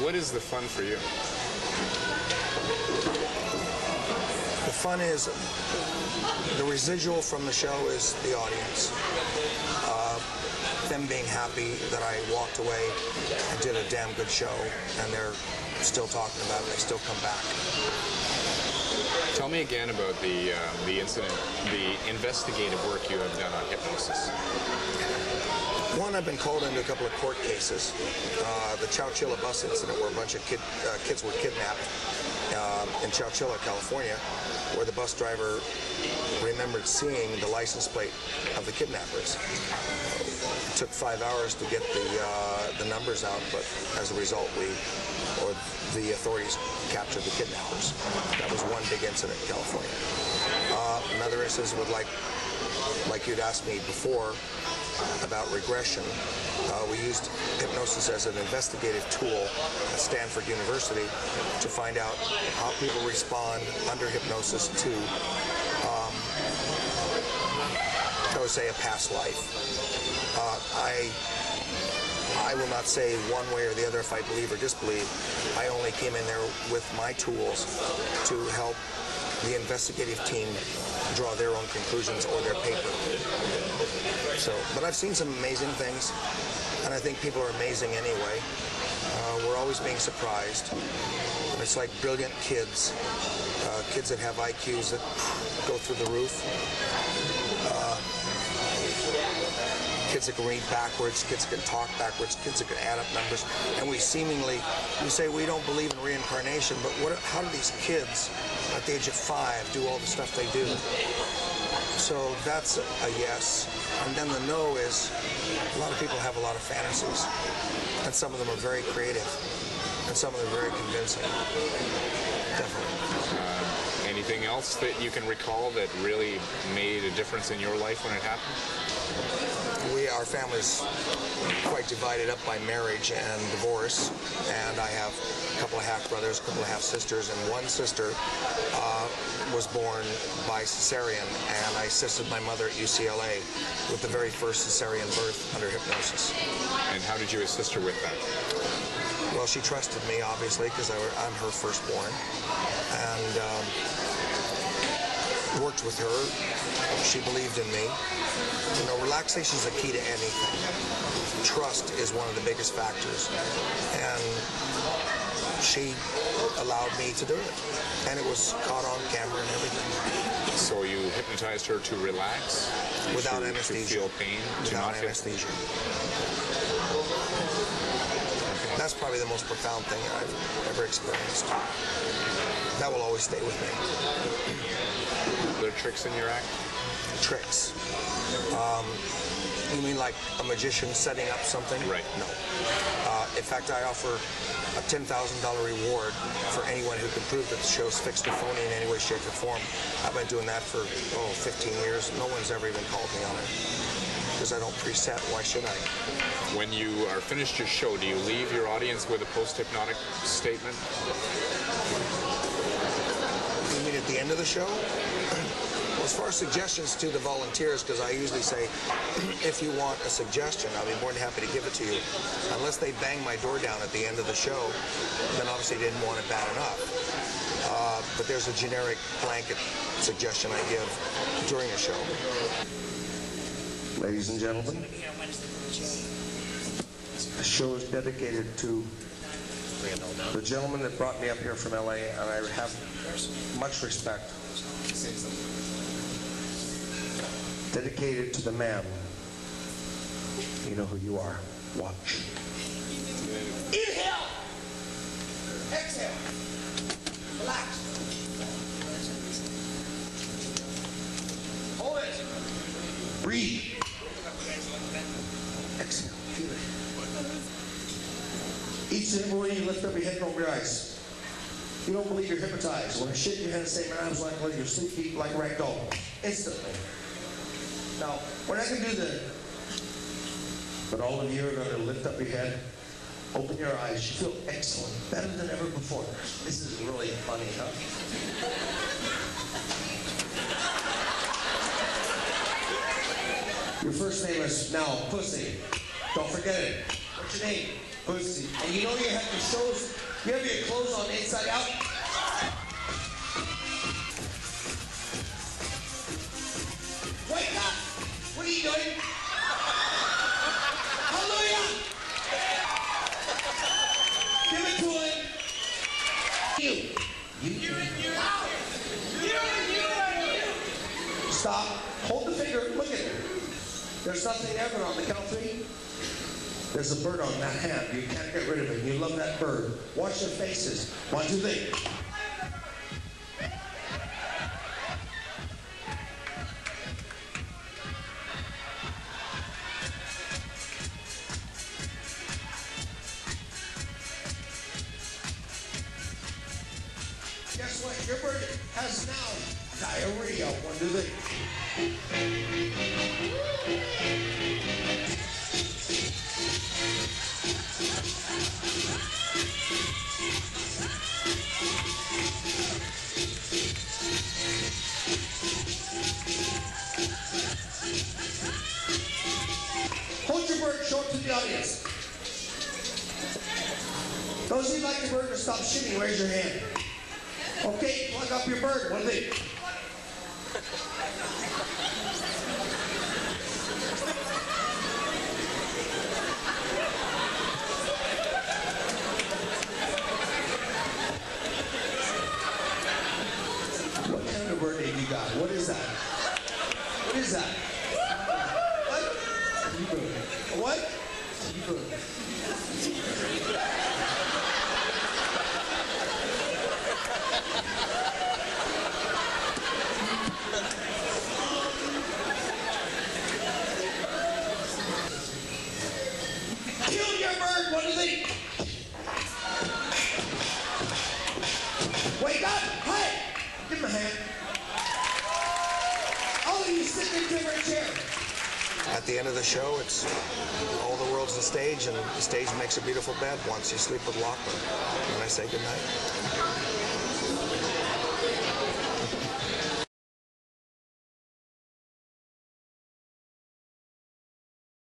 what is the fun for you? The fun is, the residual from the show is the audience. Them being happy that I walked away and did a damn good show, and they're still talking about it, they still come back. Tell me again about the incident, the investigative work you have done on hypnosis. One, I've been called into a couple of court cases. The Chowchilla bus incident, where a bunch of kids were kidnapped in Chowchilla, California, where the bus driver remembered seeing the license plate of the kidnappers. It took 5 hours to get the numbers out, but as a result, the authorities captured the kidnappers. That was one big incident in California. Another instance would, like you'd asked me before about regression, we used hypnosis as an investigative tool at Stanford University to find out how people respond under hypnosis to, I would say, a past life. I will not say one way or the other if I believe or disbelieve. I only came in there with my tools to help the investigative team draw their own conclusions or their paper. But I've seen some amazing things, and I think people are amazing anyway. We're always being surprised. And it's like brilliant kids, kids that have IQs that go through the roof. Kids that can read backwards, kids that can talk backwards, kids that can add up numbers. And we say we don't believe in reincarnation, but how do these kids at the age of 5 do all the stuff they do? So that's a yes. And then the no is, a lot of people have a lot of fantasies, and some of them are very creative, and some of them are very convincing. Definitely. Anything else that you can recall that really made a difference in your life when it happened? Our family's quite divided up by marriage and divorce, and I have a couple of half-brothers, a couple of half-sisters, and one sister was born by cesarean, and I assisted my mother at UCLA with the very first cesarean birth under hypnosis. And how did you assist her with that? Well, she trusted me, obviously, because I'm her firstborn, and worked with her. She believed in me. You know, relaxation is the key to anything. Trust is one of the biggest factors, and she allowed me to do it, and it was caught on camera and everything. So you hypnotized her to relax? Without anesthesia. To feel pain? Without anesthesia. That's probably the most profound thing I've ever experienced. That will always stay with me. Are there tricks in your act? Tricks? You mean like a magician setting up something? Right. No. In fact, I offer a $10,000 reward for anyone who can prove that the show's fixed or phony in any way, shape, or form. I've been doing that for, 15 years. No one's ever even called me on it, because I don't preset. Why should I? When you are finished your show, do you leave your audience with a post-hypnotic statement? You mean at the end of the show? Well, as far as suggestions to the volunteers, because I usually say, if you want a suggestion, I'll be more than happy to give it to you. Unless they bang my door down at the end of the show, then obviously they didn't want it bad enough. But there's a generic blanket suggestion I give during a show. Ladies and gentlemen, the show is dedicated to the gentleman that brought me up here from LA, and I have much respect. Dedicated to the man. You know who you are. Watch. Inhale. Exhale. Relax. Hold it. Breathe. Exhale. Feel it. Each and every way you lift up your head and open your eyes. You don't believe you're hypnotized. When you shake your head and say, man, I was like letting your sleep feet like a rag doll. Instantly. Now, we're not going to do that. But all of you are going to lift up your head, open your eyes. You feel excellent, better than ever before. This is really funny, huh? Your first name is now Pussy. Don't forget it. What's your name? Pussy. And you know you have your shows, you have your clothes on inside out? Wake up! What are you doing? Hallelujah! Give it to him. You. Stop. Hold the finger. Look at it. There's nothing ever on the count of 3. There's a bird on that hand. You can't get rid of it. You love that bird. Watch their faces. 1, 2, 3. Guess what? Your bird has now diarrhea. 1, 2, 3. Hold your bird short to the audience. Those who like your bird to stop shitting, raise your hand. Okay, plug up your bird. 1, 2, 3. What kind of bird have you got? What is that? What is that? What? T-bird. What? T-bird. Kill your bird. 1, 2, 3. Wake up! Hey! Give him a hand. All of you sit in a different chair. At the end of the show, it's all the world's the stage, and the stage makes a beautiful bed once you sleep with Laughlin. And I say goodnight.